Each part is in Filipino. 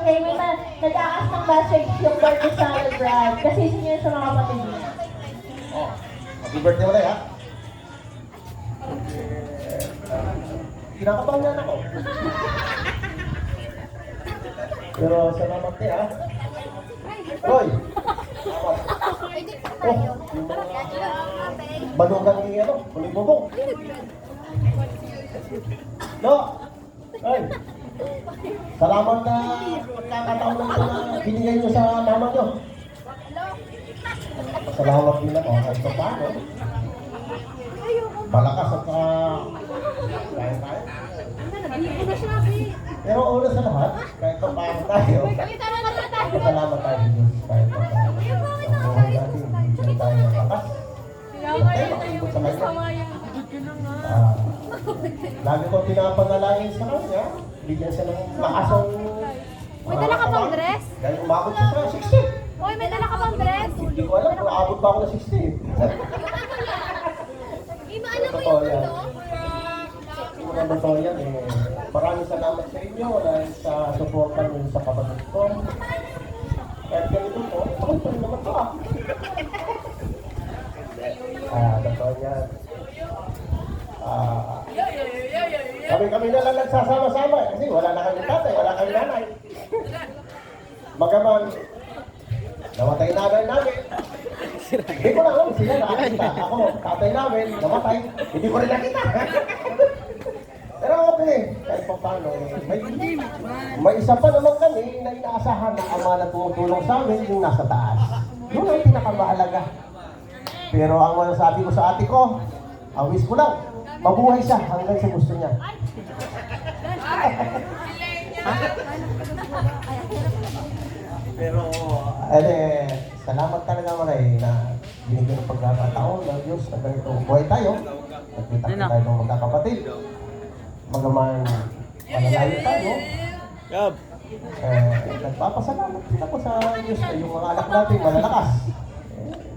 Okay, may nag-aakas ng message yung birthday celebrant. Kasi niya sa mga kapatid niya. Oh, happy birthday ulit ha. Kinakabahan yan ako. Pero salamat niya ha. Roy! Oh, yung mga balugan ni ano, bulibubong. No! Ay! Salamat na pagkakataon na ito na binigay nyo sa mama nyo. Salamat din ako kahit pa paano. Malakas at kaya tayo. Pero una sa lahat, kahit pa paano tayo, salamat tayo Diyos kahit pa paano. Ang buhay natin, bigyan tayo ng lakas. Tayo makikot sa kanya. Lagi ko pinapanalangin sa kanya, bigyan siya ng lakasang May dala ka bang dress? dahil umabot siya sa 60. Uy, may dala ka bang dress? Hindi ko alam kung abot ba ako na 60. Imaano mo Totoo yung yan. ano? Mga totoo yan eh. Maraming salamat sa inyo dahil sa suportan nyo sa kapatid ko. Kahit ganito po, ako pa rin naman to ah. Totoo yan. Kami na lang nagsasama-sama kasi wala na kami tatay, wala kami nanay. Magaman, namatay nanay namin. Hindi ko na alam sila nakakita. Ako, tatay namin, namatay. Hindi ko rin nakita. Pero okay, kahit pa paano, may isa pa naman kami na inaasahan na ama na tumutulong sa amin yung nasa taas. Yun ang pinakamahalaga. Pero ang masasabi ko sa ate ko, ang wish ko lang, mabuhay siya hanggang sa gusto niya. Pero, salamat talaga Maray na binigyan ng pagkakataon ng Diyos na ganito buhay tayo. Nagkita tayo ng magkakapatid. Magaman malalayo tayo. Nagpapasalamat din ako sa Diyos na yung mga anak natin malalakas.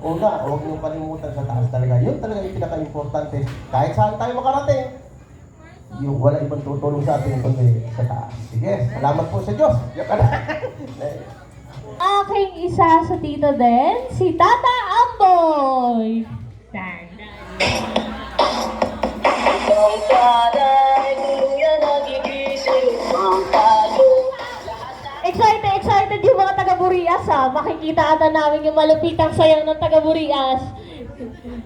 Una, huwag niyong kalimutan sa taas talaga. Yun talaga yung pinaka-importante. Kahit saan tayo makarating, yung wala ibang tutulong sa atin kundi sa taas. Sige, salamat po sa Diyos. Aking isa sa tito din, si Tata Amboy. Excited yung mga taga-Burias ha. Makikita ata namin yung malupitang sayaw ng taga-Burias.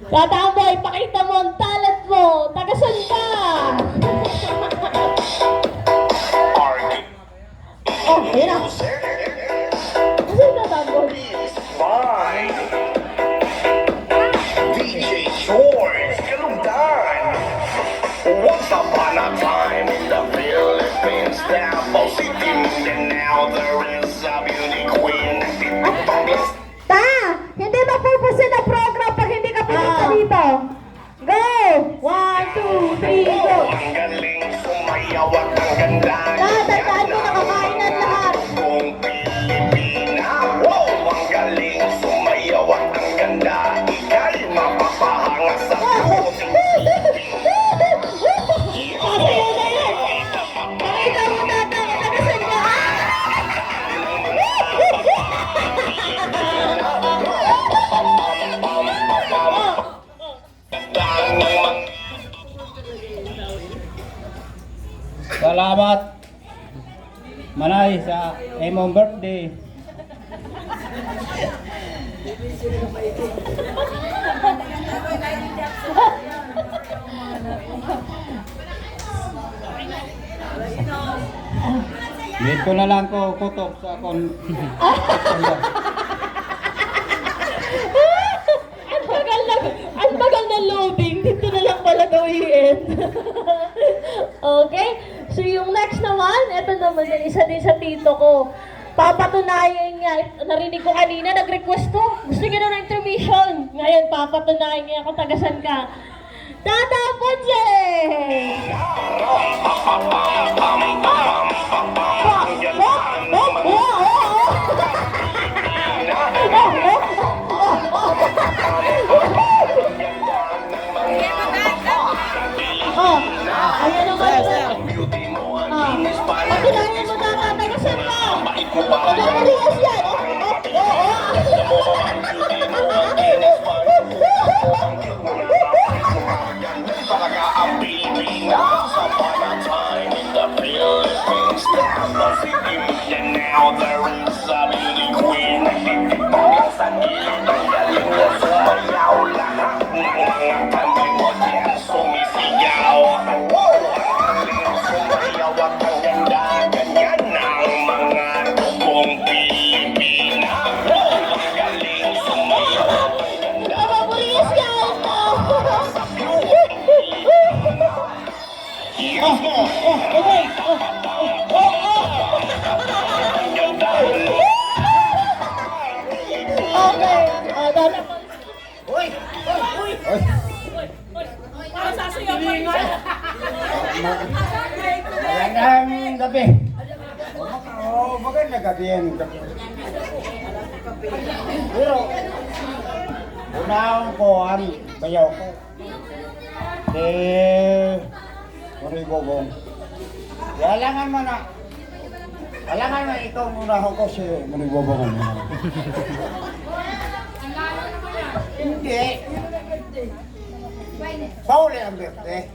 Tata Amboy, pakita mo ang talent mo. Tagasan ka! Oh, ayun na. Kasi yung Tata Amboy. Fine. DJ George, Kalugdan. Once upon a time in the Philippines, there was a king, and now there is a beauty queen. Ta! Hindi mapupusin ang program pag hindi ka pinita dito. Go! 1, 2, 3, go! Ang galing sumayaw at ang ganda. Tandaan mo, nakakain na lahat. Buong Pilipina. Wow! Ang galing sumayaw at ang ganda. Ika'y mapapahanga sa buong Pasayaw na yan! Pakita mo, Tata! Tagasan ka! Salamat Manay sa imong birthday. Dito na lang ko kutok sa akong Ang bagal na loading. Dito na lang pala gawin. Okay? So yung next naman, ito naman yung isa din sa tito ko. Papatunayan niya, narinig ko kanina, nag-request to. Gusto niya na ng intermission. Ngayon, papatunayan niya kung tagasan ka. Tata Ponce! Ayan naman. Patunayan mo na, tagasan ka! gabi. Pero, unahon ko ang bayaw ko. Maribobong. Alangan mo na. Alangan mo ikaw unahon ko si Maribobong. Hindi. Pauli ang birthday.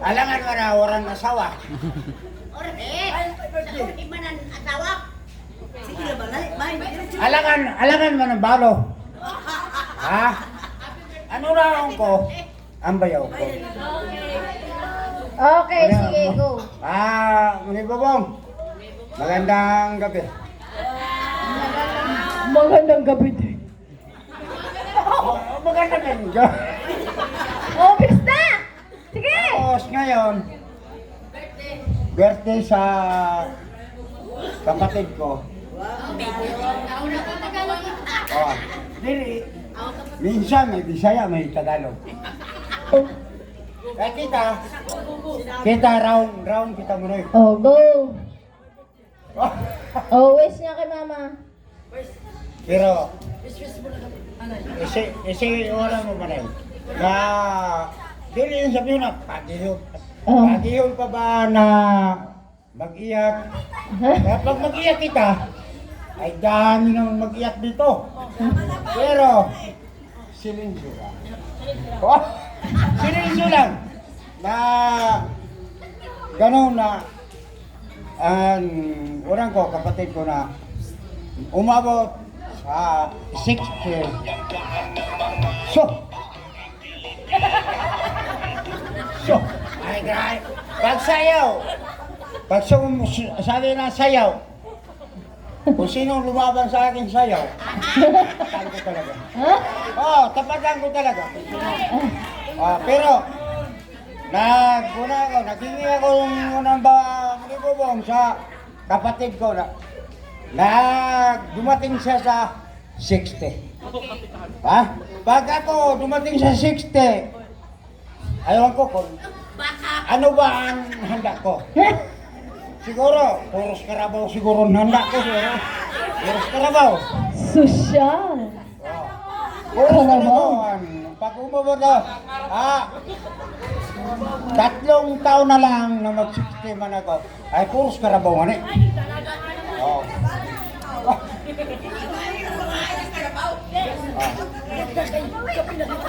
Alangan mo na orang asawa. Alangan mo ng balo. Ha? Ano raon ko? Ang bayaw ko. Okay, sige, go. Maribobong. Magandang gabi. Magandang gabi din. Magandang gabi. Oh, basta! Sige! Tapos ngayon, birthday sa kapatid ko. Oh, dili. Minsan may Bisaya, may Tagalog. Kaya kita round kita muna. Oh, go! Oh, wish niya kay mama. Pero, isi wala mo ba na yun? Na, dili yung sabihin na, pagihon pa ba na mag-iyak? Kaya pag mag-iyak kita, ay dami nang mag-iyak dito. Pero, silencio lang. Oh, silencio lang. Na, gano'n na, orang ko, kapatid ko na, umabot sa 60. Ay, grabe. Pag sabi na sayaw, kung sino lumaban sa akin sayaw, tapatan ko talaga. Oo, tapatan ko talaga. Pero, naghingi ako ng Maribobong sa kapatid ko na dumating siya sa 60. Ha? Pag ako dumating sa 60, ayaw ko kung ano ba ang handa ko. Siguro, puros karabaw siguro ang handa ko. Puros karabaw. Sosyal. Puros karabaw. Pag umabot na, 3 taon na lang na mag-60 man ako, ay puros karabaw nga Oh.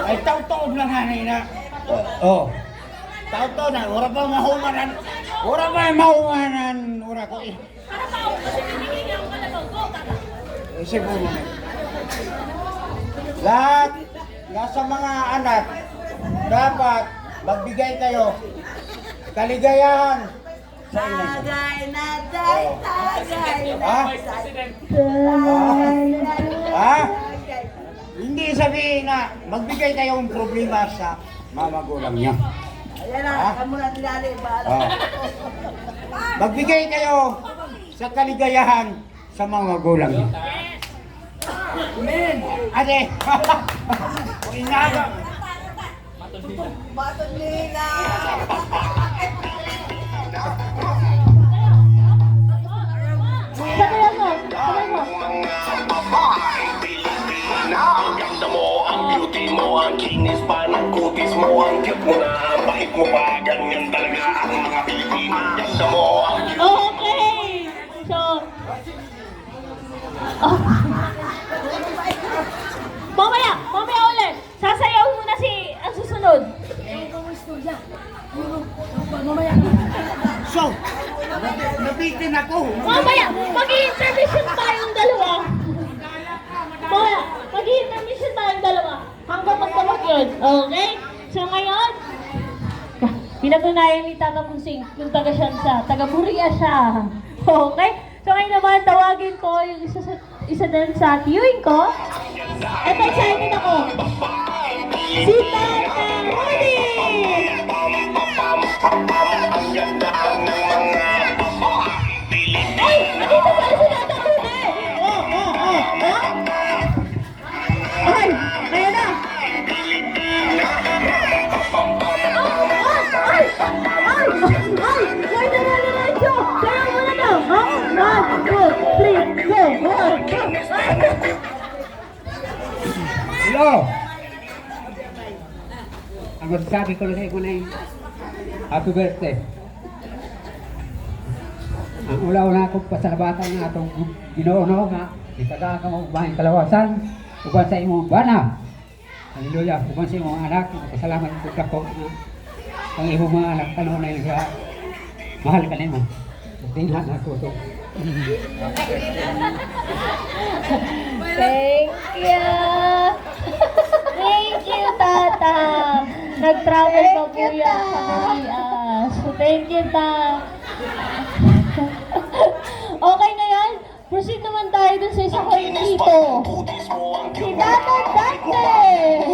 Ay taon-taon lang na. Oh. Taon-taon na, wala pa mahumanan. Wala ko eh. Siguro na. Lahat, nasa mga anak, dapat magbigay kayo kaligayahan sa inyo. Hindi sabihin na magbigay kayong problema sa mga magulang niya. Magbigay kayo sa kaligayahan sa mga magulang niya. Amen. Ate. Inaga. Sabayan mo! Mga babae Pilipina, ang ganda mo, ang beauty mo, ang kinis pa ng kutis mo, ang cute mo na, ang bait mo pa, ganyan talaga ang mga Pilipina. Ang ganda mo, ang Okay! So... Oh. Mamaya ulit! Sasayaw muna ang susunod. So, nabitin ako. Mamaya, mag-i-intermission tayong dalawa. Mamaya, mag-i-intermission tayong dalawa. Hanggang magdamag yun. Okay? So ngayon, pinatunayan ni Tata Pusing, yung taga Siansa, taga Buria siya. Okay? So ngayon naman, tawagin ko yung isa din sa tiyuin ko. Eto, excited ako. Si Tata Rudy! ang ganda ng mga babae Pilipina. Ay! Nandito pala si Tata Rudy! Ay! Ayan na! Ay! Ay! Ay! Ay! May nalalaman siya! Kaya mo na na! One, two, three, go! Hello! Ang masasabi ko lang sa inyo na yung happy birthday. Ang ula-ula akong pasalabatan na itong ginoono nga, itaga ka mo bahing kalawasan, uban sa imong bana. Hallelujah, uban sa imong anak, kasalamat ko kako na ang imong mga anak kanunay siya. Mahal ka nimo. Tingnan ako to. Thank you! Thank you, Tata! Nag-travel pa po yan sa Pilipinas. Thank you, Ta! Okay na yan? Proceed naman tayo dun sa isa ko dito. Si Tata Dante!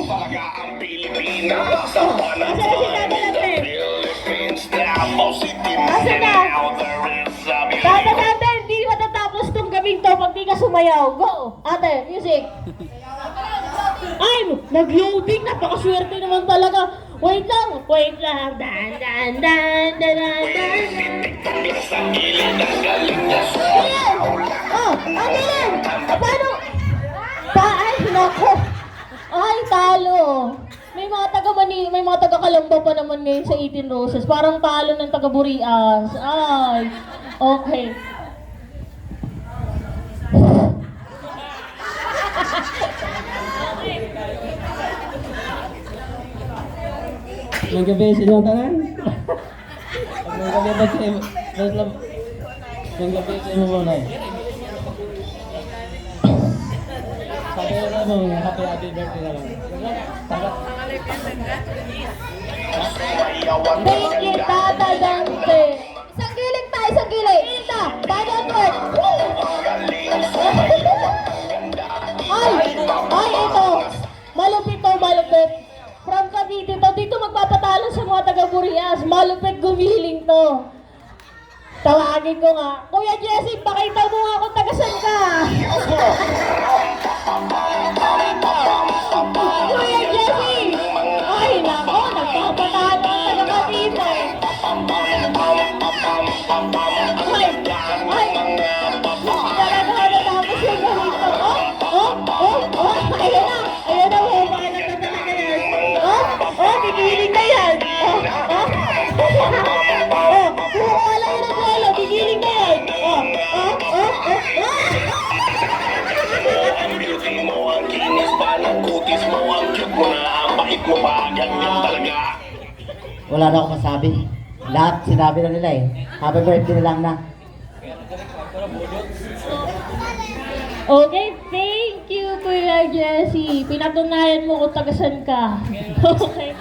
Talaga ang Pilipinas sa panahon Asa na si Tata Dante? Philippines Davao City Asa na? Now there is a Tata Dante, hindi matatapos tong gabing to pag di ka sumayaw. Go! Ate, music! Ay! Nag-loading! Napakaswerte naman talaga! Wait lang! Wait lang! Dan, dan, dan, dan, dan, dan. sa gilid ang galing niya Ayan! Oh! Ang galing! Paano? Ay, nako! Ay, talo! May mga taga-Kalamba pa naman ngayon sa 18 Roses. Parang talo ng taga-Burias. Ay! Okay. May gabi sa inyong tanan. May gabi ba sa inyo? May gabi sa inyo muna. Sabi ko na mong happy birthday na lang. Thank you, Tata Dante. Isang giling tayo, isang giling. Isa, Tata Dante. Ay, ito. Malupit to, malupit. From Cavite to, dito magpapatalo sa mga taga-Burias. Malupit gumiling to. Tawagin ko nga. Kuya Jesse, pakita mo nga kung tagasan ka. Kuya Jesse! Ay, nako, nagpapatalo ang taga-Cavite. Talaga natapos yung ganito. Ayan na. Ayan na, humahanap na talaga yan. Gigiling na yan. Wala yun ang wala, gigiling na yan. Ang beauty mo, ang kinis pa ng kutis mo, ang cute mo na, ang bait mo pa, ganyan talaga. Wala na akong masabi. Lahat sinabi na nila eh. Happy birthday na lang na. Okay, thank you, Kuya Jessie. Pinatunayan mo kung tagasan ka. Okay.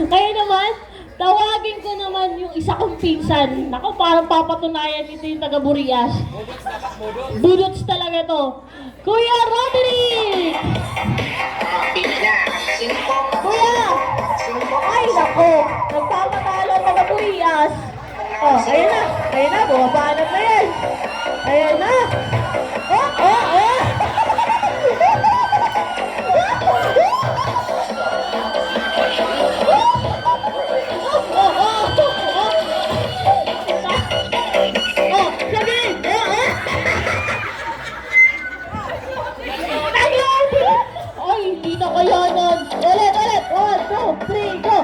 Kaya naman, tawagin ko naman yung isa kong pinsan. Naku, parang papatunayan nito yung taga-Burias. Budots talaga to. Kuya Roderick! Kuya! Ay, naku! Nagpapatalo ang taga-Burias. Oh, ayan na. Ayan na, bumabanat na yan. Ayan na. Oh. Ay, hindi na kaya nun. Ulit. 1, 2, 3, go.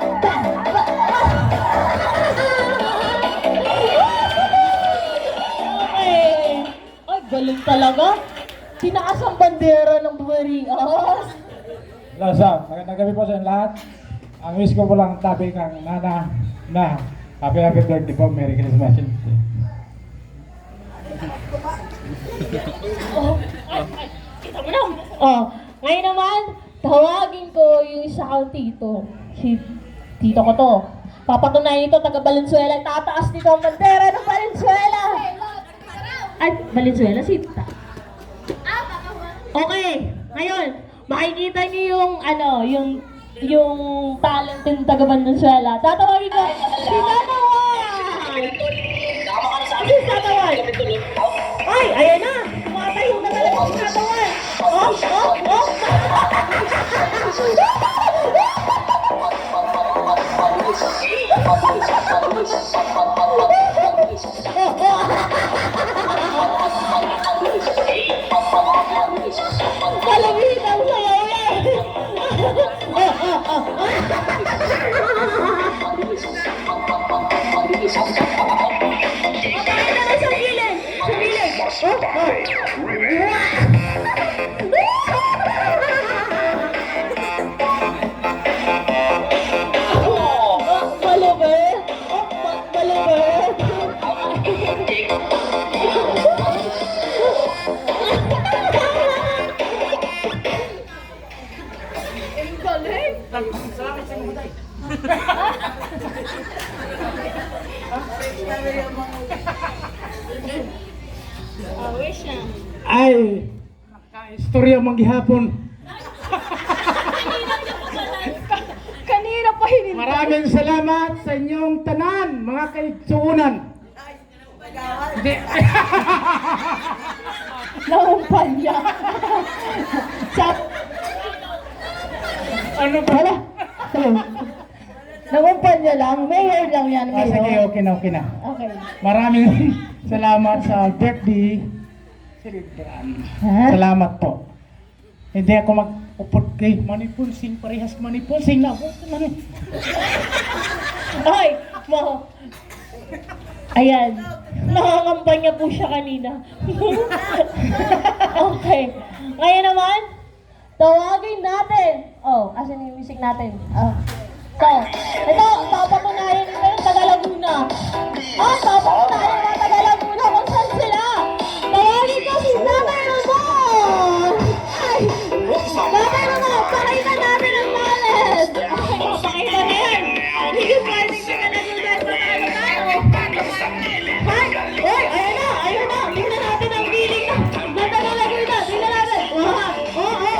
Okay. Ay, galing talaga. Tinaas ang bandera ng Burias. Hello, Sam. Magandang gabi po sa inyo lahat. Ang wish ko po lang tabi kang nana na happy birthday po. Merry Christmas. Kita mo na. Ngayon naman, tawagin ko yung isa kong tito. Si tito ko to. Papatunayan ito, taga Valenzuela. Tataas nito ang bandera ng Valenzuela. Ay, Valenzuela, sita. Okay, ngayon, makikita niyo yung talent ng taga Valenzuela. Tatawagin ko, si Tatawan! Si Tatawan! Ay, ayan na! Tumatayo na talaga si Tatawan! by Remix. Maluber? Maluber? Ay, istorya maghihapon. Kanina pa hindi. Maraming salamat sa inyong tanan, mga kaigsuunan. Hindi. Naumpan niya. Ano ba? Naumpan niya lang. Mayor lang yan. Sige, Mayor. okay na, okay na. Okay. Maraming salamat sa birthday. Ha? Salamat po. Hindi ako mag-upod kay Manipulsing, parehas Manipulsing na ako. Ay! Ayan. Nangangampanya po siya kanina. Okay. Ngayon naman, tawagin natin. Oh, asan yung music natin? Oh. Ito, papatunayan nila yung taga Laguna. Papatunayan yung mga taga Laguna kung saan sila. Tawagin ko si Tatay Ramon! Ay! Tatay Ramon, pakita natin ang mallet! Okay, pakita na yan! Hindi pwedeng taga Laguna at patalo tayo! Ay! Oy! Ayun na! Tingnan natin ang giling na taga Laguna! Tingnan natin!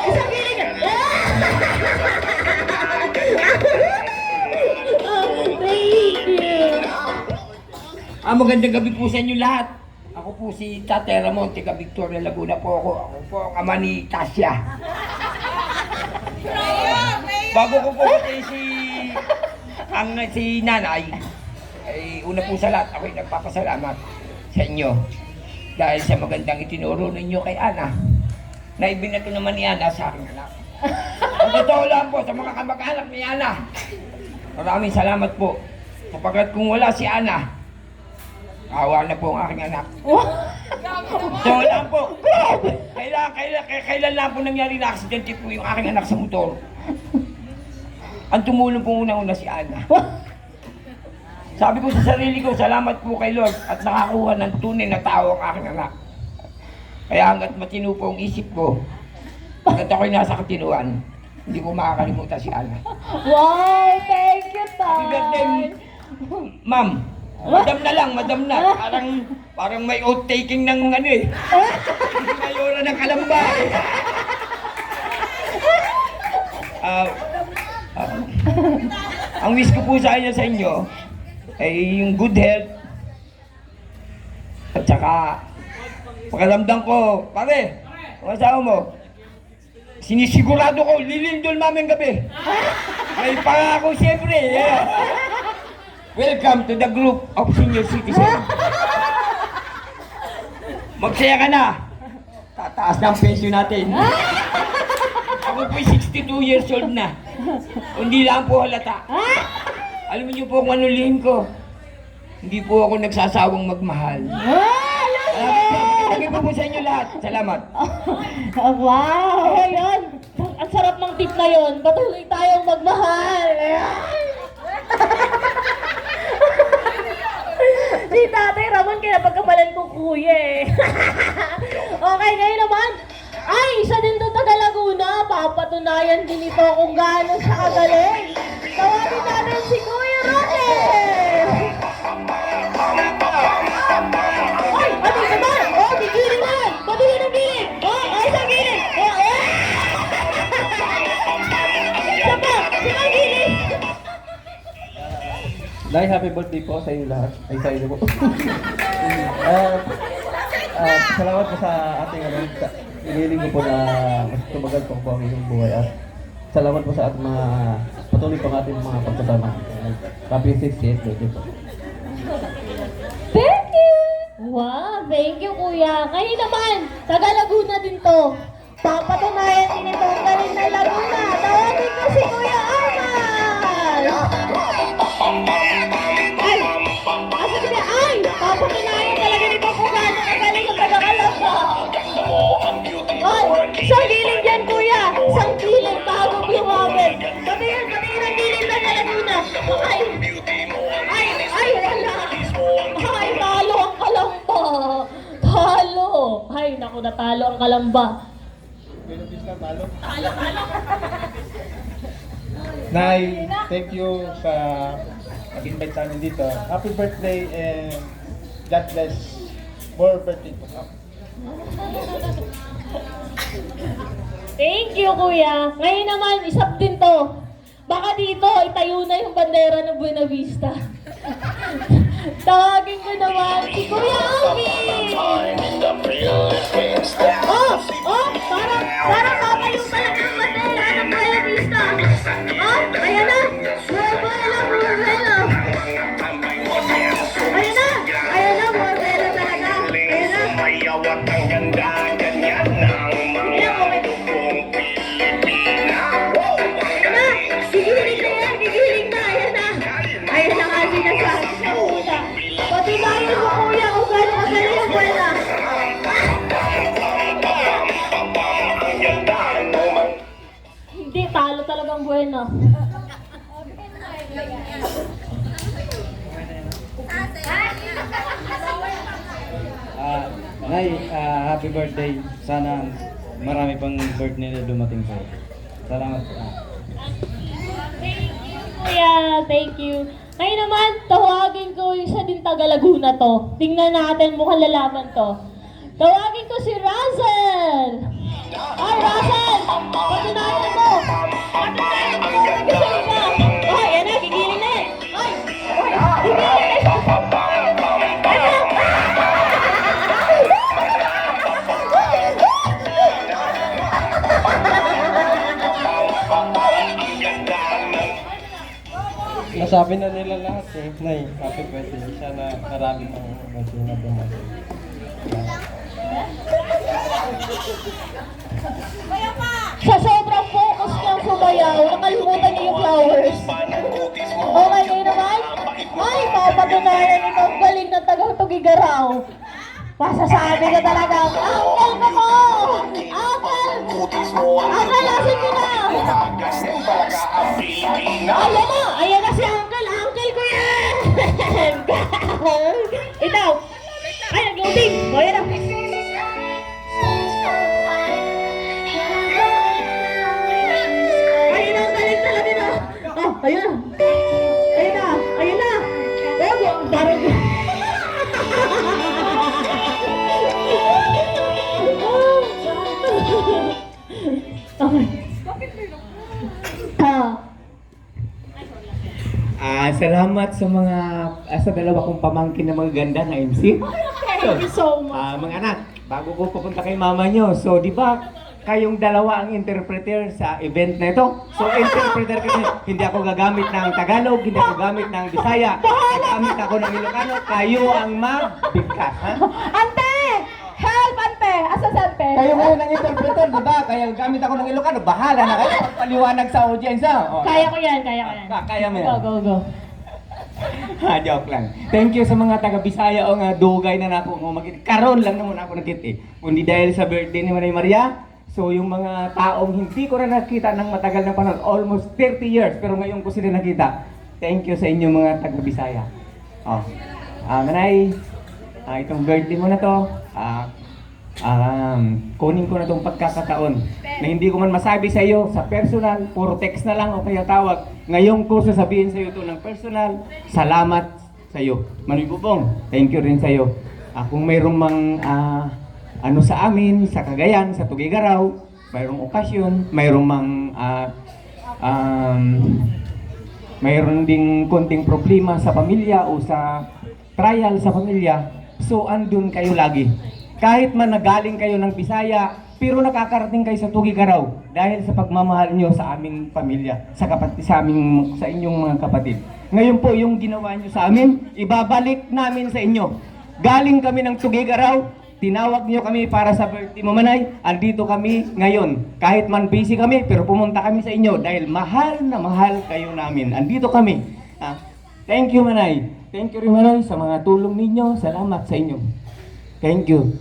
Isang giling na! Thank you! Magandang gabi po sa inyo lahat. Ako po si Tatay Ramon, taga Victoria, Laguna po ako. Ako po ang ama ni Tasya. Bago ko po si nanay, ay una po sa lahat, ako'y nagpapasalamat sa inyo. Dahil sa magandang itinuro ninyo kay Ana, na ibinato naman ni Ana sa aking anak. Ang totoo lang po sa mga kamag-anak ni Ana, maraming salamat po. Sapagkat kung wala si Ana, awa na po ang aking anak. So lang po. Kailan lang po nangyari na aksidente po yung aking anak sa motor. Ang tumulong po una-una si Ana. Sabi ko sa sarili ko, salamat po kay Lord at nakakuha ng tunay na tao ang aking anak. Kaya hanggat matino po ang isip ko, hanggat ako'y nasa katinuan, hindi ko makakalimutan si Ana. Wow! Thank you, Happy birthday, ma'am. Madam na. Parang may out-taking ng ano eh. Mayora ng Kalamba eh. Ang wish ko po sa inyo ay yung good health at saka pakalamdang ko, pare, ang asawa mo, sinisigurado ko, lilindol mamin gabi. May pangako siyempre. Yeah. Welcome to the group of senior citizens. Magsaya ka na. Tataas na ang pensyon natin. Ako po'y 62 years old na. Hindi lang po halata. Alam niyo po kung ano lihim ko. Hindi po ako nagsasawang magmahal. Lagi po sa inyo lahat. Salamat. Wow! Ayun! Ang sarap ng tip na yon. Patuloy tayong magmahal. Si Tatay Ramon, kinapagkamalan ko kuya eh. Okay, ngayon naman, ay, isa din to taga Laguna. Papatunayan din ito kung gaano siya kagaling. Tawagin natin si Kuya Roque! Ay, ano naman? Oh, gigiling naman! Patuloy ng giling! Isang giling! Isa pa! Isang giling! Dahil happy birthday po sa inyo lahat. Ay, sa inyo po. Salamat po sa ating iniling ko po na mas tumagal po ang inyong buhay at salamat po sa ating mga patuloy pang ating mga pagsasama. Happy 68th birthday po. Thank you! Wow, thank you kuya. Ngayon naman, taga Laguna din to. Papatunayan din ito ang galing na Laguna. Tawagin ko si Kuya Arman! Ay! Asa sila? Ay! Papatunayan talaga nito kung gaano kagaling ang taga Ay, naku, natalo ang kalamba. Nay, thank you sa nag-invite sa amin dito. Happy birthday and God bless. More birthday to come. Thank you, kuya. Ngayon naman, isap din to. Baka dito, itayo na yung bandera ng Buena Vista. Tawagin ko naman si Kuya Alvin! Parang tatayo talaga ang bandera ng Buena Vista. Ayan na! Buena, Buena! Ayan na! Ayan na, Buena talaga! Ayan na! Mayawat ang ganda, ganyan ang mga dugong Pilipina. Wow, ang galing! Gigiling na yan! Gigiling na! Ayan na! Ayan na nga sinasabi sa una. Patunayan mo, kuya, kung gano'n kagaling ang Buena. Ang ganda naman. Hindi, talo talagang Buena. Nay, happy birthday. Sana marami pang birthday na dumating sa'yo. Salamat. Kuya, thank you. Ngayon naman, tawagin ko yung isa din taga Laguna to. Tingnan natin, mukhang lalaman to. Tawagin ko si Russell! Ay, Russell! Patunayan mo! Patunayan mo kung nag-isay ka! Oh, yan na, gigiling na eh! Ay! Gigiling na Nasabi na nila lahat eh. Nay, happy birthday. Sana marami pang birthday na dumating. Sa sobrang focus niyang sumayaw, nakalimutan niya yung flowers. Okay, ngayon naman? Ay, papatunayan ito ang galing ng taga-Tugigaraw. Masasabi ka talaga, Uncle ko ko! Uncle! Uncle, nasin ko na! Ayan na si Uncle! Uncle ko yan! Ikaw! Ay, nag-loading! O, yan na! Ayun na, ang galing talaga na! Oh, ayun na! Ayun na! Ayun na! Ayun, parang... Salamat sa mga sa dalawa kong pamangkin na magaganda na MC. Thank you so much. Mga anak, bago ko pupunta kay mama nyo, so di ba kayong dalawa ang interpreter sa event na ito? So interpreter kasi, hindi ako gagamit ng Tagalog, hindi ako gagamit ng Bisaya, gagamit ako ng Ilocano, kayo ang magbigkas, ha? Ante! Help, ante! Asa ante? Kayo ngayon ang interpreter, di ba? Kaya gamit ako ng Ilocano, bahala na kayo pagpaliwanag sa audience, ha? O, Kaya ko yan, kaya ko yan. Kaya mo yan. Go, go, go. Joke lang. Thank you sa mga taga-Bisaya o nga dugay na nako mo magit. Karon lang naman ako nakita eh. Kundi dahil sa birthday ni Manay Maria, so yung mga taong hindi ko na nakita ng matagal na panahon, almost 30 years, pero ngayon ko sila nakita. Thank you sa inyo mga taga-Bisaya. Oh. Manay, itong birthday mo na to, kunin ko na itong pagkakataon na hindi ko man masabi sa iyo sa personal, puro text na lang o kaya tawag. Ngayon ko sasabihin sa iyo ito ng personal, salamat sa iyo. Manoy Bubong, thank you rin sa iyo. Kung mayroong mang ano sa amin, sa Cagayan, sa Tugigaraw, mayroong okasyon, mayroong mang mayroon ding konting problema sa pamilya o sa trial sa pamilya, so andun kayo lagi. Kahit man nagaling kayo ng Bisaya, pero nakakarating kayo sa Tugigaraw dahil sa pagmamahal niyo sa aming pamilya, sa inyong mga kapatid. Ngayon po, yung ginawa niyo sa amin, ibabalik namin sa inyo. Galing kami ng Tugigaraw, tinawag niyo kami para sa birthday mo, Manay. Andito kami ngayon. Kahit man busy kami, pero pumunta kami sa inyo dahil mahal na mahal kayo namin. Andito kami. Thank you, Manay. Thank you rin, Manay, sa mga tulong ninyo. Salamat sa inyo. Thank you.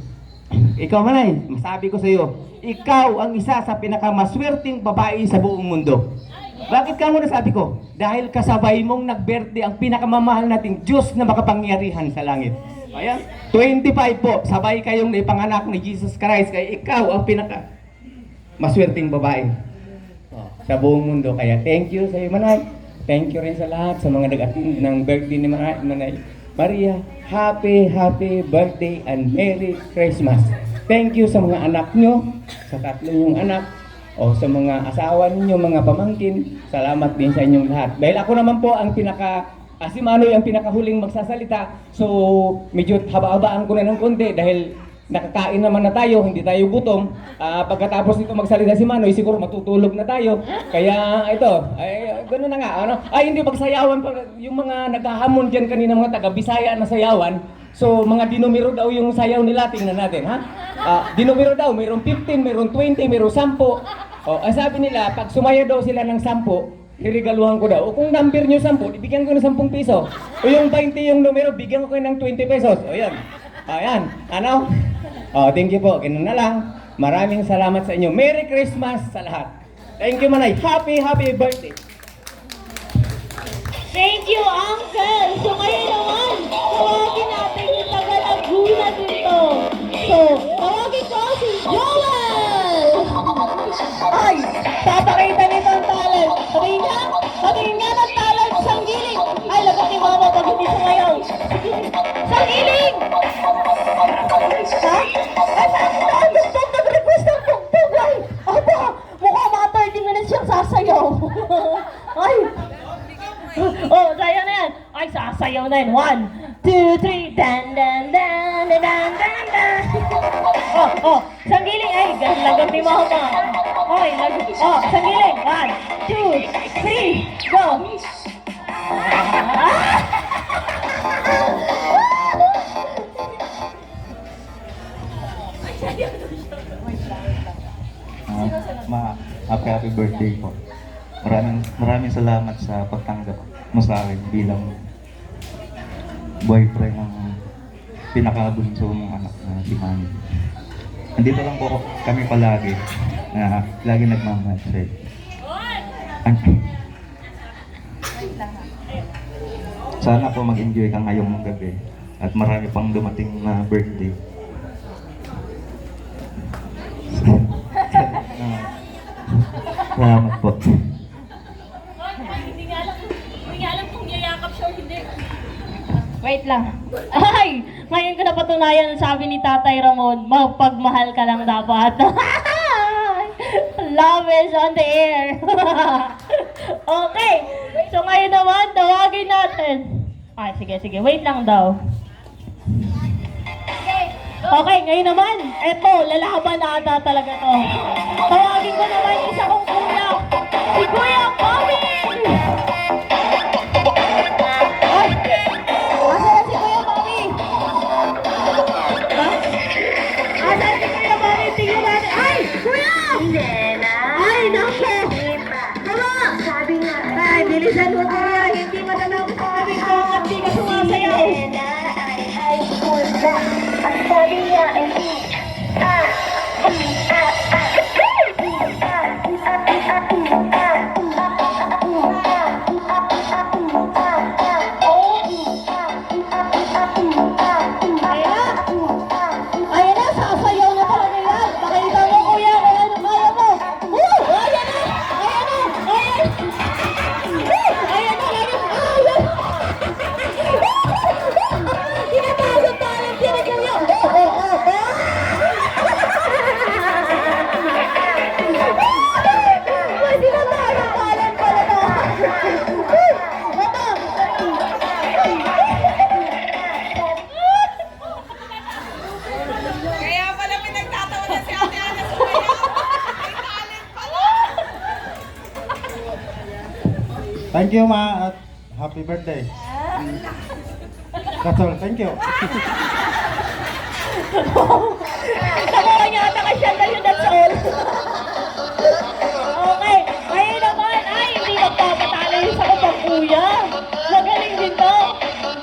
Ikaw, Manay, masabi ko sa iyo, ikaw ang isa sa pinakamaswerteng babae sa buong mundo. Bakit ka mo nasabi ko? Dahil kasabay mong nag-birthday ang pinakamamahal nating Diyos na makapangyarihan sa langit. Ayan, 25 po, sabay kayong naipanganak ni Jesus Christ, kaya ikaw ang pinaka maswerteng babae sa buong mundo. Kaya thank you sa iyo, Manay. Thank you rin sa lahat, sa mga nag-attend ng birthday ni Manay Maria. Happy birthday and Merry Christmas. Thank you sa mga anak nyo, sa tatlo nyong anak, o sa mga asawa ninyo, mga pamangkin. Salamat din sa inyong lahat. Dahil ako naman po ang si Manoy ang pinakahuling magsasalita. So, medyo haba-habaan ko na ng konti dahil nakakain naman na tayo, hindi tayo gutom. Pagkatapos nito magsalita si Manoy, siguro matutulog na tayo. Kaya ito, ay gano'n na nga. Ano? Ay, hindi magsayawan pa. Yung mga naghahamon dyan kanina, mga taga-Bisaya na sayawan. So, mga dinumero daw yung sayaw nila. Tingnan natin, ha? Dinumero daw, mayroong 15, mayroong 20, mayroong 10. Ang sabi nila, pag sumaya daw sila ng 10, irigaluhan ko daw. O kung number nyo 10, ibigyan ko ng 10 piso. O yung 20 yung numero, bigyan ko kayo ng 20 pesos. O yan. Ayan. Ano? Thank you po. Ganun na lang. Maraming salamat sa inyo. Merry Christmas sa lahat. Thank you, Manay. Happy birthday. Thank you, Uncle! So ngayon naman, tawagin natin yung taga Laguna dito. So, tawagin ko si Joel! Ay, papakita nito ang talent. Sabihin nga ng talent, isang giling. Ay, lagot ni Mama pag hindi sumayaw. Isang giling! Ha? Ay, saan nag-request ng tugtog? Ay, aba, mukha mga 30 minutes siyang sasayaw. Ay, sayaw na yan. Ay, sasayaw na yan. 1, 2, 3. Dan, dan, dan, dan, dan, dan, dan. Isang giling. Ay, lagot ni Mama. Okay, isang giling. 1, 2, 3, go. Happy birthday po. Maraming salamat sa pagtanggap mo sa akin bilang boyfriend ng pinakabunso mong anak na si Manny. Andito lang po kami palagi na lagi nagmamahal sa'yo. Sana po mag-enjoy ka ngayong gabi at marami pang dumating na birthday. Salamat po. Hindi nga alam kung yayakap siya o hindi. Wait lang. Ay! Ngayon ko napatunayan ang sabi ni Tatay Ramon, magpagmahal ka lang dapat. Love is on the air. Okay. So ngayon naman, tawagin natin. Ay, sige. Wait lang daw. Okay, ngayon naman, eto, lalaban na ata talaga to. Tawagin ko naman yung isa kong kuya. Si Kuya Bobby! Ay! Asan si Kuya Bobby? Ha? Asan si Kuya Bobby? Tingnan natin. Ay! Kuya! Ay, naku! Tama! Ay, bilisan mo kuya. Hindi matanong sa aming ko at di ka sumasayaw. Ang sabi niya ay Ayan na, sasayaw na talaga yan. Pakita mo kuya kung ano kaya mo. Ayan na! Tinatawag parang tinagyan niya. Hindi na tayo kalan pala na. Kaya pala pinagtatawa na si Ate Ana sa kanya. May talent pala. Thank you, Ma, at happy birthday. That's all. Thank you. Nakuha niya ata ka siya na yun, that's all. Okay, ngayon naman, ay, hindi magpapatalo yung sa kapag kuya. Magaling din to.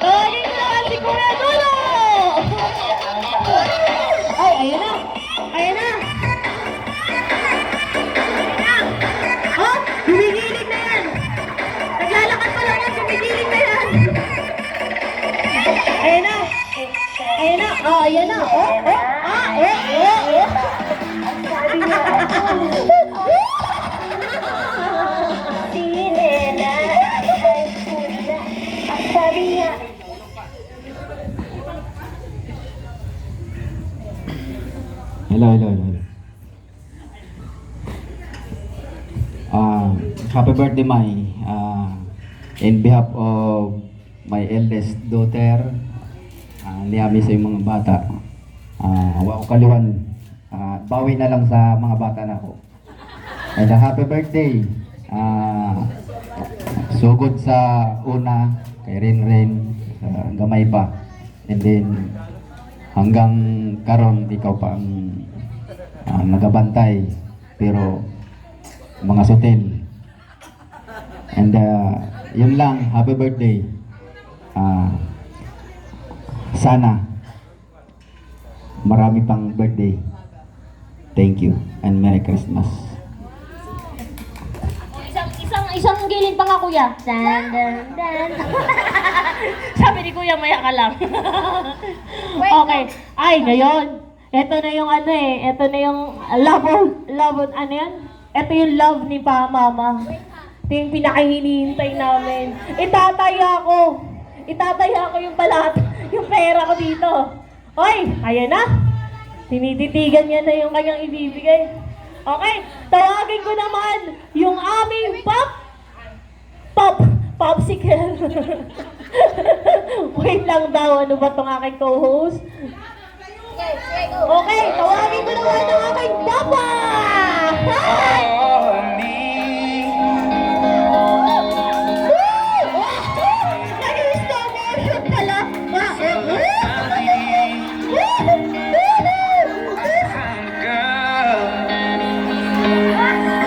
Tawagin ko naman si Kuya Dulo! Ay, ayan na. Ha? Gumigiling na yan. Naglalakad pa lang yan, gumigiling na yan. Ayan na. ayan na. Hello. Happy birthday, Mai. In behalf of my eldest daughter, niyami sa yung mga bata. Wa ko kaliwan. Bawi na lang sa mga bata na ko. And happy birthday. Sugod sa una, kay Rin, gamay pa. And then, hanggang karon ikaw pa ang nagabantay. Pero, mga sutil. And yun lang, happy birthday. Sana marami pang birthday. Thank you and Merry Christmas. Isang gilid pa nga, kuya. Dan. Sabi ni kuya, maya ka lang. Okay. Ay, ngayon. Ito na yung ito na yung love, ano yan? Ito yung love ni mama. Ito yung pinakahinihintay namin. Itataya ko yung yung pera ko dito. Oy, ayan na. Tinititigan niya na yung kanyang ibibigay. Okay, tawagin ko naman yung aming popsicle. Wait lang daw, ano ba itong aking co-host? Okay, tawagin ko naman ang aking papa!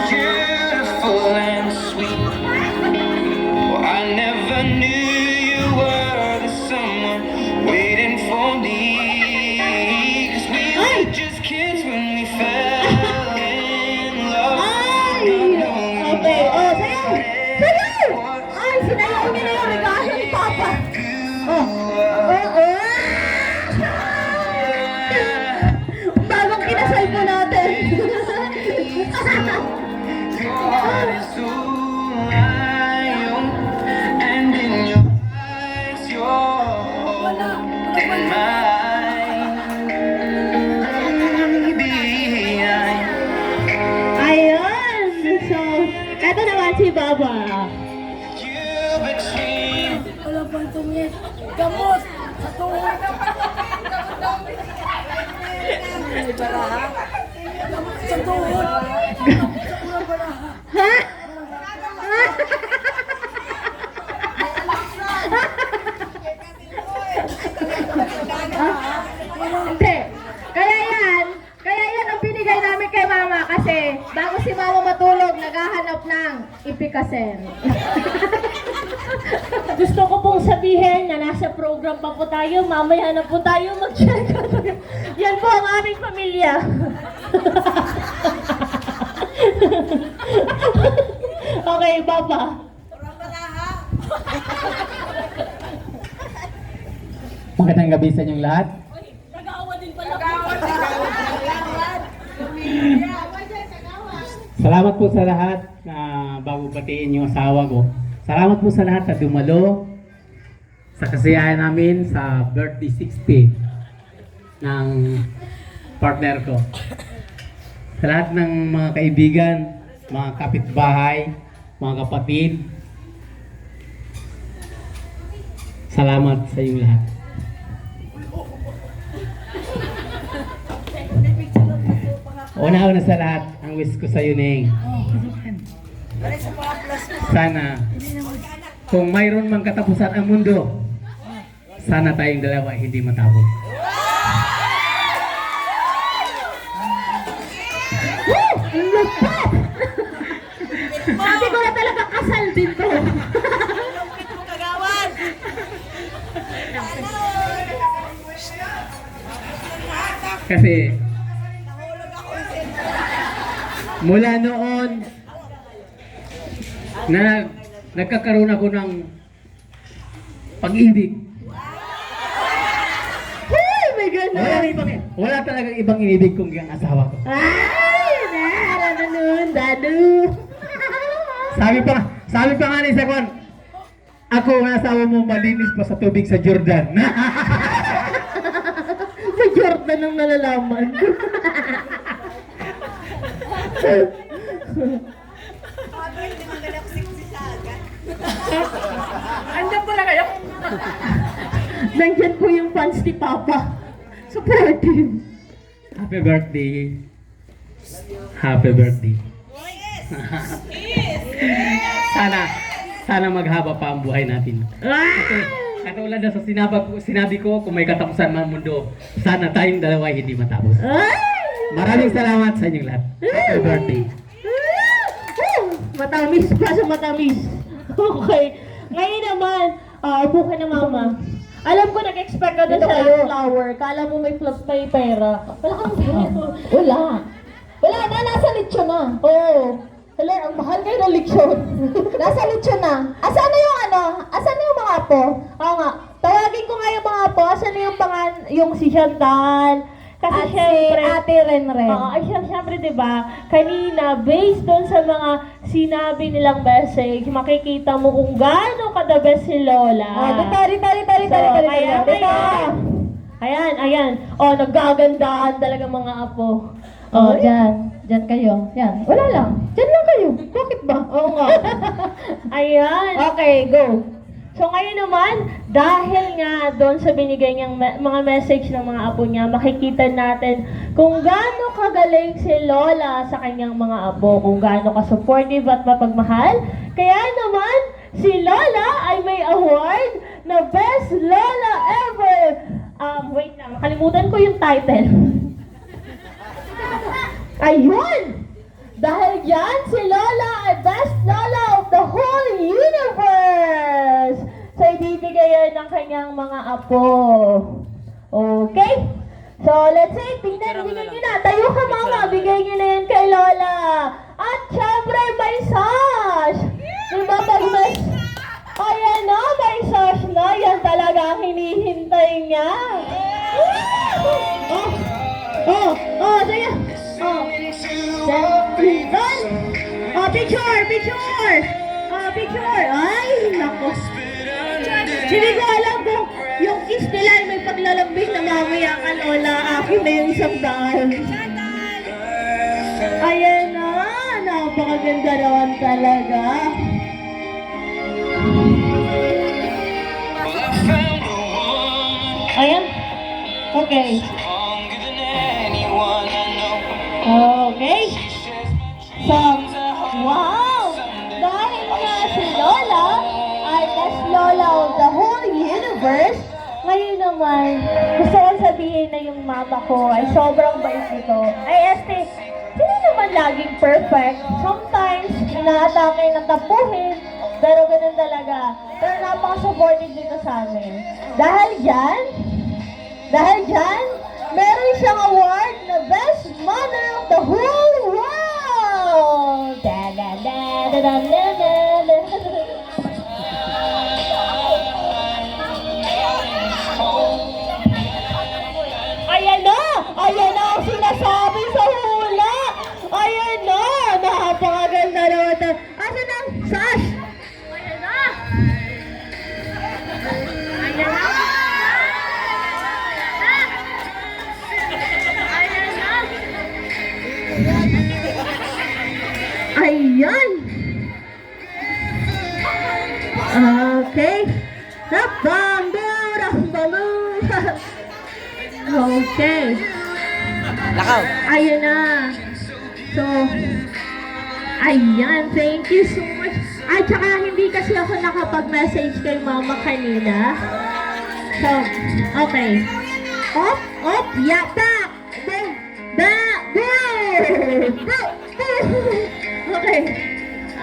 Beautiful and sweet. Well, I never knew you were the someone waiting for me. 'Cause we were just kids when we fell in love. Okay, sayaw! Ay, sinayaw niya na yung regalo ni Papa. Bagong kinasal po natin. Your heart is so lion, and in your eyes you're holding mine. Baby, Ayun! So, eto naman si Baba. you between. Wala pa itong gamot. Sa tuhod. Sa tuhod. Ha? Hindi. Kaya yan ang binigay namin kay Mama kasi bago si Mama matulog, naghahanap ng ipikasen. Gusto ko pong sabihin na nasa program pa po tayo, mamaya na po tayo mag-check. Yan po ang aming pamilya. Okay, Papa. Magandang gabi sa inyong lahat. Salamat po sa lahat na bago batiin yung asawa ko. Salamat po sa lahat na dumalo sa kasiyahan namin sa birthday 60 ng partner ko. Sa lahat ng mga kaibigan, mga kapitbahay, mga kapatid, salamat sa inyong lahat. Una-una sa lahat, ang wish ko sa iyo, Neng. Sana, kung mayroon mang katapusan ang mundo, sana tayong dalawa hindi matapos. Woo! Ang lupit! Sabi ko na talaga kasal din to. Kasi, mula noon, na nagkakaroon ako ng pag-ibig. Hey, may ganun. Wala talagang ibang inibig kong yung asawa ko. Ay, ano nun, dadu. Sabi pa nga ni Sekwan, ako ang asawa mo malinis pa sa tubig sa Jordan. Sa Jordan ang nalalaman. Bago hindi man ganap sexy sa agad. Andiyan pala kayo. Nandiyan po yung fans ni Papa. Supportive. Happy birthday. Happy birthday. Sana maghaba pa ang buhay natin. Katulad na sa sinabi ko, kung may katapusan man mundo, sana tayong dalawa hindi matapos. Maraming salamat sa inyong lahat. Happy birthday. Matamis pa sa matamis. Okay. Ngayon naman, buka na mama. Alam ko nag-expect ka doon sa flower. Kala mo may pera. Wala kang Wala. Wala na, nasa lechon na. Oo. Hala, ang mahal kayo ng lechon. Nasa lechon na. Asan na yung Asan na yung mga apo? Oo nga. Tawagin ko nga yung mga apo. Asan na yung si Chantal? Kasi At syempre, si Ate Renren. Oo, ay syempre, diba, kanina, based doon sa mga sinabi nilang message, makikita mo kung gaano ka the best si Lola. Ayan. Oh, nagagandahan talaga mga apo. Oh, dyan kayo. Yan. Wala lang. Dyan lang kayo. Bakit ba? Oo nga. Ayan. Okay, go. So ngayon naman, dahil nga doon sa binigay niyang mga message ng mga apo niya, makikita natin kung gaano kagaling si Lola sa kanyang mga apo, kung gaano ka-supportive at mapagmahal. Kaya naman, si Lola ay may award na Best Lola Ever. Wait lang, kalimutan ko yung title. Ayun! Dahil yan, si Lola ay Best Lola of the whole universe! So, ibibigay yan ng kanyang mga apo. Okay? So, let's say, bigyan nyo na. Tayo ka mama, bigay nyo na yan kay Lola. At syempre, may sash! Diba pag may... Ayan na, may sash na. Yan talaga ang hinihintay niya. Sige. Picture! Ay, nako. Hindi ko alam kung yung kiss nila ay may paglalambing na mamaya ka, Lola. Akin na yung 100. Ayan na. Napakaganda naman talaga. Ayan. Okay. Okay. So, wow! Dahil nga si Lola ay Best Lola of the whole universe, ngayon naman, gusto kong sabihin na yung mama ko ay sobrang bait nito. Ay, hindi naman laging perfect. Sometimes, inaatake na tapuhin, pero ganun talaga. Pero napaka-supportive dito sa amin. Dahil dyan, meron siyang award na Best Mother of the whole world! Ayan na ang sinasabi sa hula! Ayan na! Napakaganda naman. Asan ang sash? Ayan na! Ayan! Okay. Okay. Lakaw. Ayan na. So, ayan. Thank you so much. At saka hindi kasi ako nakapag-message kay mama kanina. So, okay. Yeah, back!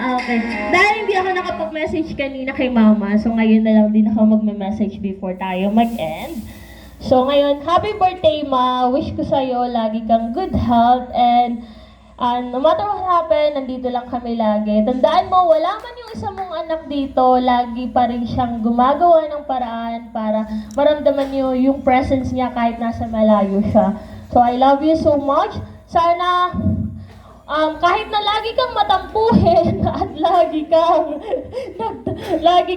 Okay. Dahil hindi ako nakapag-message kanina kay mama, so ngayon na lang din ako magme-message before tayo mag-end. So ngayon, happy birthday ma! Wish ko sa'yo lagi kang good health and No matter what happen, nandito lang kami lagi. Tandaan mo, wala man yung isa mong anak dito, lagi pa rin siyang gumagawa ng paraan para maramdaman niyo yung presence niya kahit nasa malayo siya. So I love you so much. Sana kahit na lagi kang matampuhin at lagi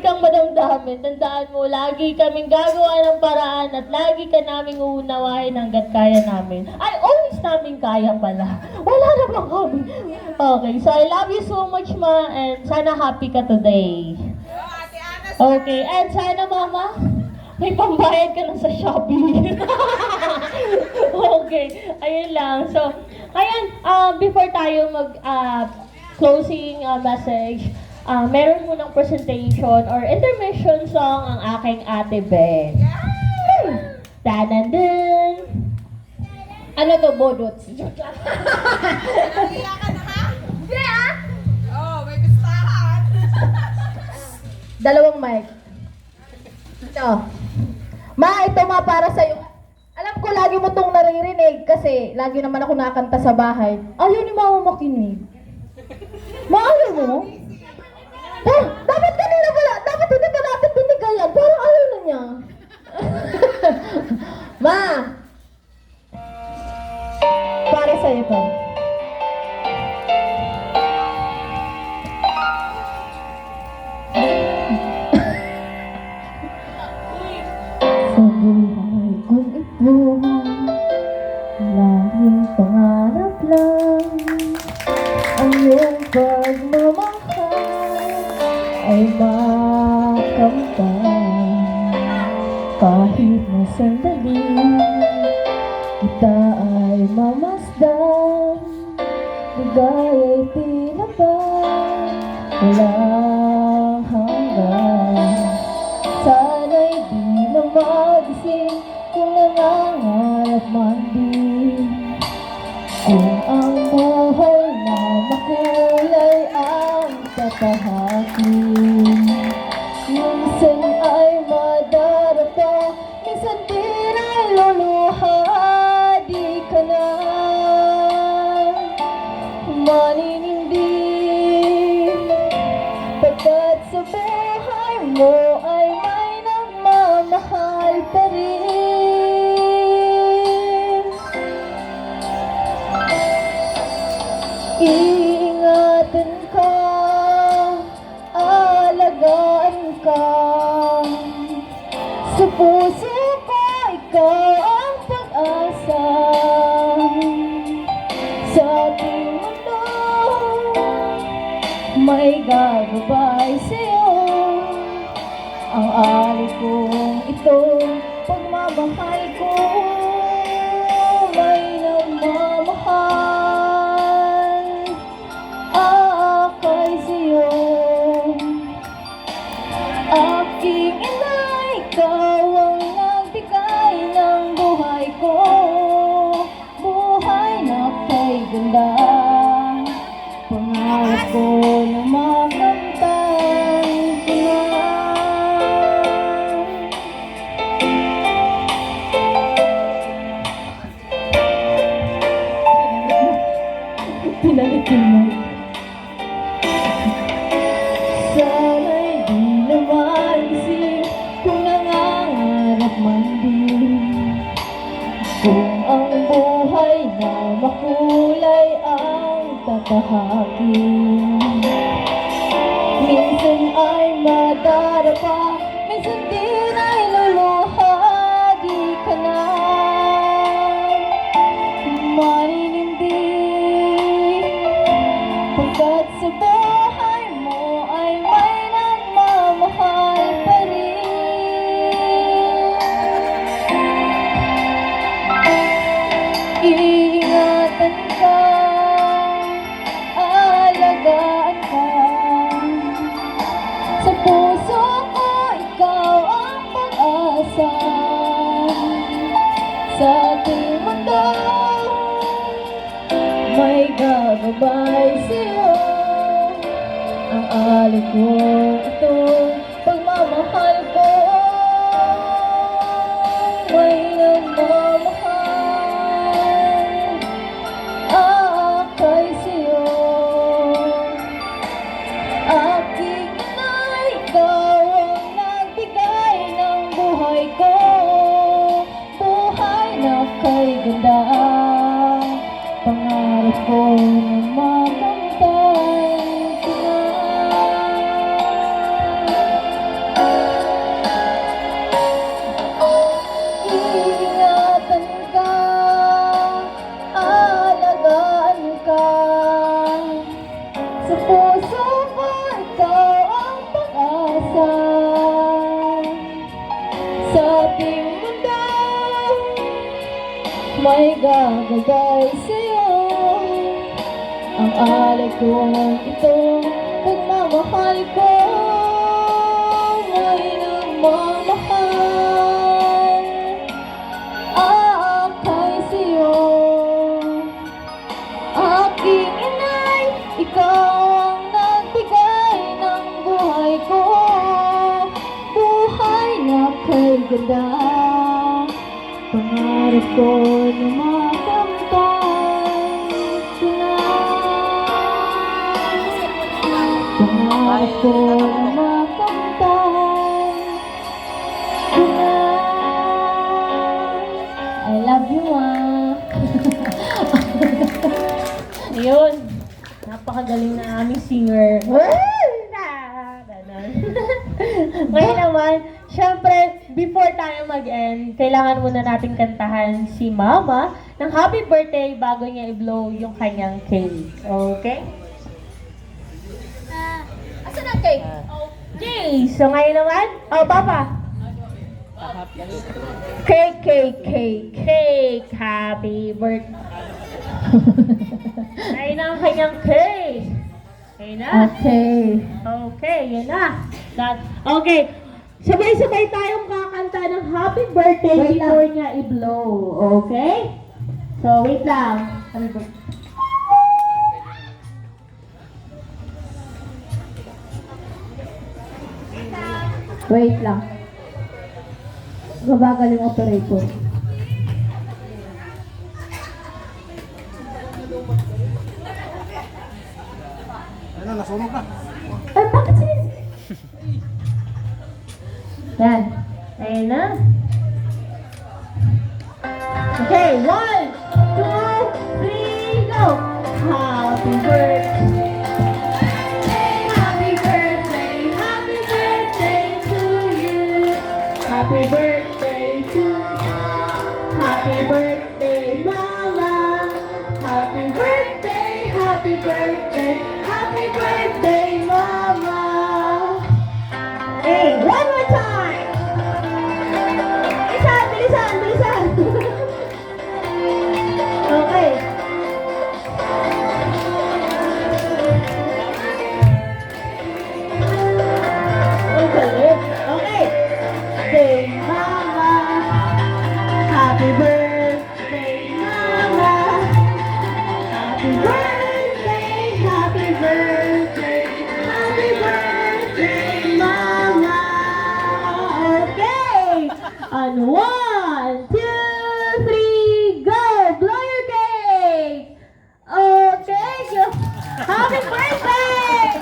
kang madamdamin, tandaan mo, lagi kaming gagawa ng paraan at lagi ka naming uunawain hanggat kaya namin. Ay, always namin kaya pala. Wala naman kami. Okay, so I love you so much, Ma, and sana happy ka today. Okay, and sana, Mama, may pambayad ka na sa Shopee. Okay, ayun lang. So, ayan, before tayo closing message, meron munang presentation or intermission song ang aking ate Beth. Tanandun! Ano to, Bodots? Nangiyakan na ha? Hindi ah! Oh, may pistahan. Dalawang mic. Ito. Ma, ito ma para sa'yo. Alam ko lagi mo tong naririnig kasi lagi naman ako nakanta sa bahay. Ayaw ni mama makinig. Ma, ayaw mo? Dapat kanina pala, dapat hindi pa natin binigayan. Parang ayaw na niya. Ma! Para sa'yo to. Sa buhay kong ito, laging pangarap lang ang iyong pagmamahal ay makamtan. Kahit na sandali, kita ay mamasdan, ligaya'y tinaban, walang hanggan. Sana'y di na magising kung nangangarap man din. Kung ang buhay na makulay ang tatahakin, minsan ay madarapa, minsan din ay luluha. Di ka na maninindig, pagkat sa buhay mo ay may nagmamahal pa rin. Iingatan ka, alagaan ka, sa puso ko ikaw ang pag-asa. Sa ating mundo, may gagabay sa'yo. Ang alay kong ito, pagmamahal ko, may nagmamahal akay sa'yo. Aking ina, ikaw ang nagbigay ng buhay ko, buhay na kay ganda. Pangarap ko na makamtan ko na. Pinalitin mo. Sana'y di na magising kung nangangarap man din. Kung ang buhay na makulay ang tatahakin, minsan ay madarapa, minsan din ay luluha. Di ka na maninindig, pagkat sa buhay mo ay may nagmamahal pa rin. Iingatan ka, alagaan ka, sa puso ko ikaw ang pag-asa. Sa ating mundo, may gagabay sa'yo. Ang alay ko ito, pagmamahal ko, may nagmamahal akay may gagabay sa'yo. Ang alay kong itong pagmamahal ko ay nagmamahal. Aakay sa'yo, aking inay, ikaw ang nagbigay ng buhay ko. Buhay na kay ganda, pangarap ko na makamtan tonight. Pangarap ko na makamtan tonight. I love you, Ayun. Napakagaling na aming singer. Ngayon naman, syempre, before tayo mag-end, kailangan muna natin kantahan si Mama ng happy birthday bago niya i-blow yung kanyang cake. Okay? Asan ang cake? Okay, so ngayon naman, Papa. Cake, cake, cake, cake. Happy birthday. Ngayon na ang kanyang cake. Okay na? Okay. Okay, yun na. Okay. Sabay-sabay tayong kakanta ng happy birthday Wait before niya i-blow. Okay? So, wait lang. Happy birthday. Wait lang. Babagal yung operator. Ano, nasunog na? Ay, bakit sinis? Yan. Ayun na. Okay, 1, 2, 3, go! Happy birthday! Happy birthday! Happy birthday to you! Happy birthday to you! Happy birthday, Mama! Happy birthday! Happy birthday! Happy birthday, Mama! Hey, one more time! Bilisan, bilisan, bilisan! Okay. Okay. Okay. Say, Mama, happy birthday, Mama. Happy birthday, happy birthday, happy birthday, Mama. Okay. On 1, 2, 3, go! Blow your cake! Okay, go! Happy birthday!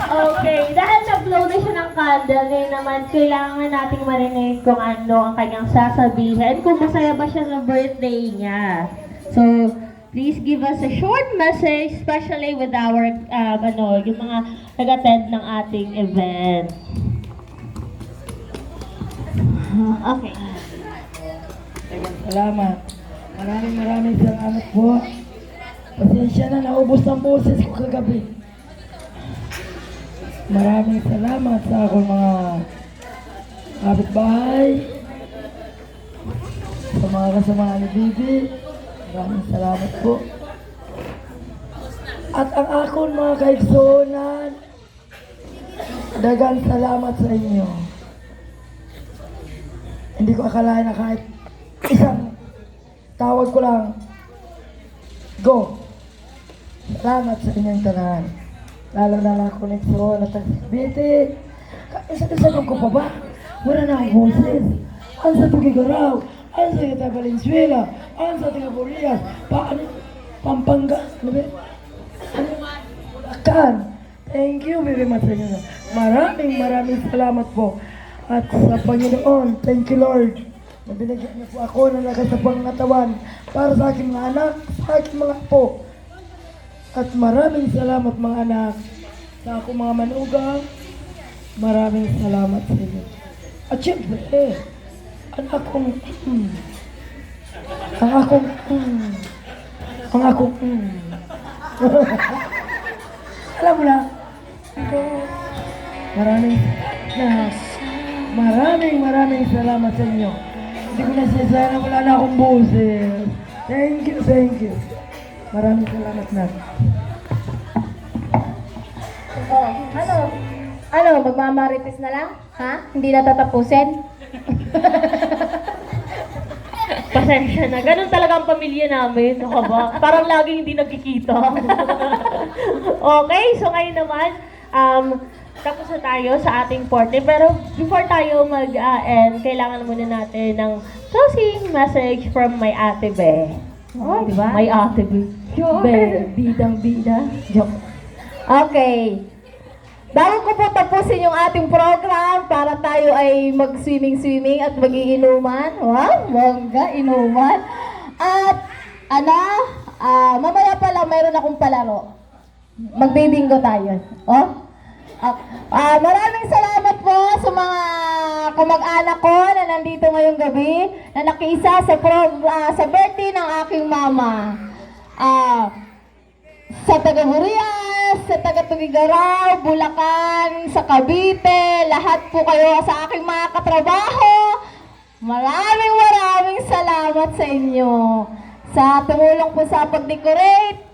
Okay, dahil na-blow na siya ng candle, ngayon naman kailangan nating marinig kung ano ang kanyang sasabihin, kung masaya ba siya sa birthday niya. So, please give us a short message, especially with our, yung mga nag-attend ng ating event. Okay. Salamat. Maraming salamat po. Pasensya na, naubos ang boses ko kagabi. Maraming salamat sa akong mga kapitbahay, sa mga kasama ni Bibi. Maraming salamat po. At ang akong mga kaigsunan, dagang salamat sa inyo. Hindi ko akalain na kahit isang tawag ko lang, go. Salamat sa inyong tanan. Lalo na lang koneksyon at ang biti. Isa-isa ko pa ba? Wala na akong boses. Ang sa Tugigaraw, ang sa Ita Valenzuela, ang sa Tiga Burias, Pampanga, ano ba? Akan. Thank you very much sa inyo. Maraming salamat po. At sa Panginoon, thank you Lord. Na binigyan niyo po ako ng lakas sa pangatawan para sa aking mga anak, sa aking mga apo. At maraming salamat mga anak sa akong mga manugang. Maraming salamat sa inyo. At syempre, ang akong alam mo na, maraming salamat sa inyo. Hindi ko na sasaya, wala na akong boses. Thank you, thank you. Maraming salamat na. Oh, ano? Ano, magmamarites na lang? Ha? Hindi na tatapusin? Pasensya na. Ganun talaga ang pamilya namin. Ano ka ba? Parang laging hindi nagkikita. Okay, so ngayon naman, tapos na tayo sa ating forte. Pero before tayo mag-end, kailangan muna natin ng closing message from my ate Be. Oh, diba? My ate Be. Be, bidang-bida. Joke. Okay. Bago ko po tapusin yung ating program para tayo ay mag-swimming at magiinuman. Wow, bongga, inuman. At, mamaya pala mayroon akong palaro. Magbibingo tayo. Oh? Maraming salamat po sa mga kamag-anak ko na nandito ngayong gabi na nakiisa sa birthday ng aking mama. Sa taga-Burias, sa taga-Tugigaraw, Bulacan, sa Cavite, lahat po kayo sa aking mga katrabaho. Maraming salamat sa inyo. Sa tumulong po sa pag-decorate.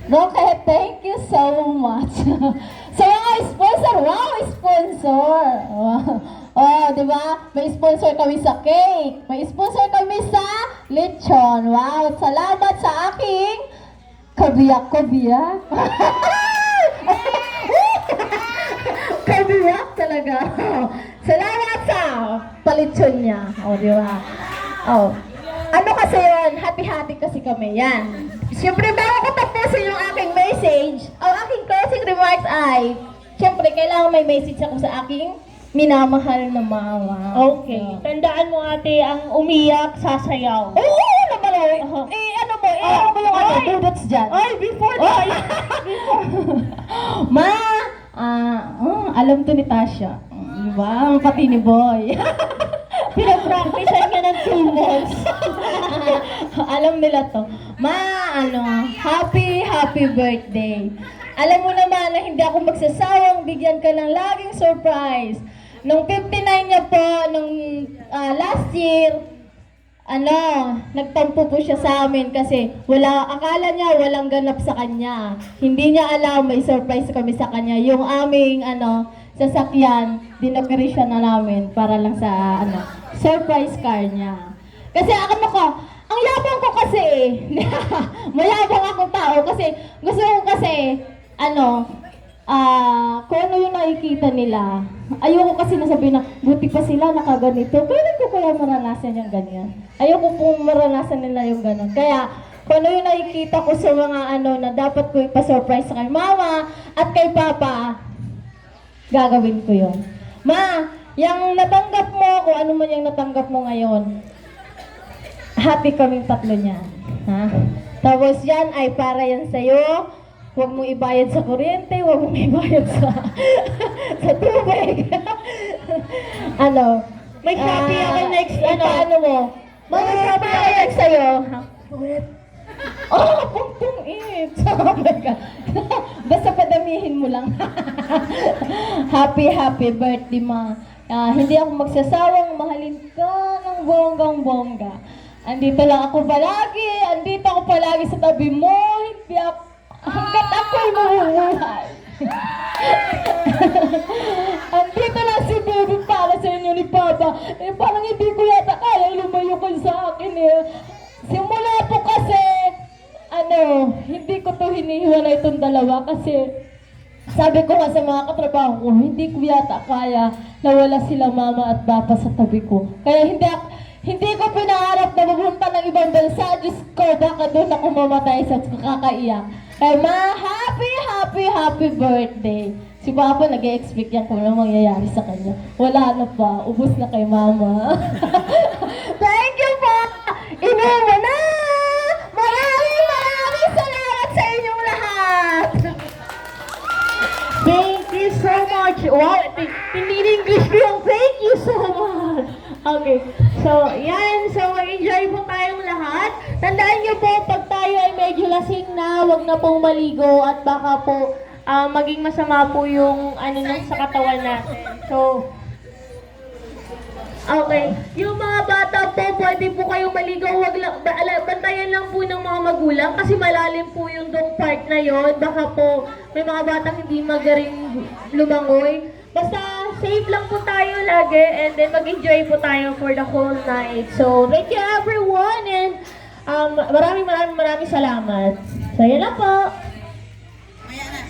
Okay, thank you so much. Sa mga sponsor, wow, sponsor. Oh, di ba? May sponsor kami sa cake. May sponsor kami sa lechon. Wow, salamat sa aking kabiyak. Kabiyak talaga. Salamat sa palitsyon niya. O, di ba? Oh. Ano kasi yun? Hati-hati kasi kami. Yan. Siyempre, bago ko tapusin yung aking message, ang aking closing remarks ay, siyempre, kailangan may message ako sa aking minamahal na mama. Okay. Tandaan mo ate, ang umiyak, sasayaw. Oo, naman o. Ano mo yung dudots dyan? Ay, before tayo. Ma, alam to ni Tasha. Diba? Pati ni Boy. Pinag-practicean ka ng 2 months. Alam nila to. Ma, happy birthday. Alam mo naman na hindi ako magsasawang bigyan ka ng laging surprise. Nung 59 niya po, nung last year, nagtampo po siya sa amin kasi akala niya walang ganap sa kanya. Hindi niya alam may surprise kami sa kanya. Yung aming, sasakyan, dinoperation na namin para lang sa, surprise car niya. Kasi ang yabang ko kasi, mayabang akong tao kasi gusto ko kasi, kung ano yung nakikita nila. Ayoko kasi nasabihin na, buti pa sila nakaganito. Kailan ko kaya maranasan yung ganyan? Ayoko pong maranasan nila yung ganun. Kaya, kung ano yung nakikita ko sa mga na dapat ko ipa-surprise kay mama at kay papa, gagawin ko yun. Ma, yung natanggap mo, kung ano man yung natanggap mo ngayon, happy kaming tatlo niyan. Ha? Tapos yan ay para yan sa'yo. Huwag mong ibayad sa kuryente, huwag mong ibayad sa tubig. May Shopee ako next, Paano mo? May Shopee ako next sa'yo. Oh, pung it. Oh my God. Basta padamihin mo lang. Happy birthday, ma. Hindi ako magsasawang mahalin ka ng bonggang-bongga. Andito ako palagi sa tabi mo. Hindi ako, hanggat ako'y mahuhuhay. Andito lang si baby para sa inyo ni Papa. Parang hindi ko yata kaya lumayo kayo sa akin Simula po kasi, hindi ko to hinihiwalay itong dalawa kasi sabi ko nga sa mga katrabaho ko, hindi ko yata kaya na wala sila mama at papa sa tabi ko. Kaya hindi ko pinaharap na pupunta ng ibang bansa. Diyos ko, baka doon ako mamatay sa kakaiyak. Kaya ma, happy birthday. Si Papa nag-e-expect yan kung ano mangyayari sa kanya. Wala na pa, ubos na kay mama. Thank you po! Inumo na! Maraming salamat sa inyong lahat! Thank you so much. Wow, hindi English ko yung thank you so much. Okay, so yan. So enjoy po tayong lahat. Tandaan niyo po, pag tayo ay medyo lasing na, wag na pong maligo at baka po maging masama po yung sa katawan natin. So, Okay. Yung mga bata po, pwede po kayong maligaw. Wag lang, bantayan lang po ng mga magulang kasi malalim po yung dong part na yon. Baka po may mga batang hindi magaling lumangoy. Basta safe lang po tayo lagi and then mag-enjoy po tayo for the whole night. So, thank you everyone and maraming salamat. So, yan lang po.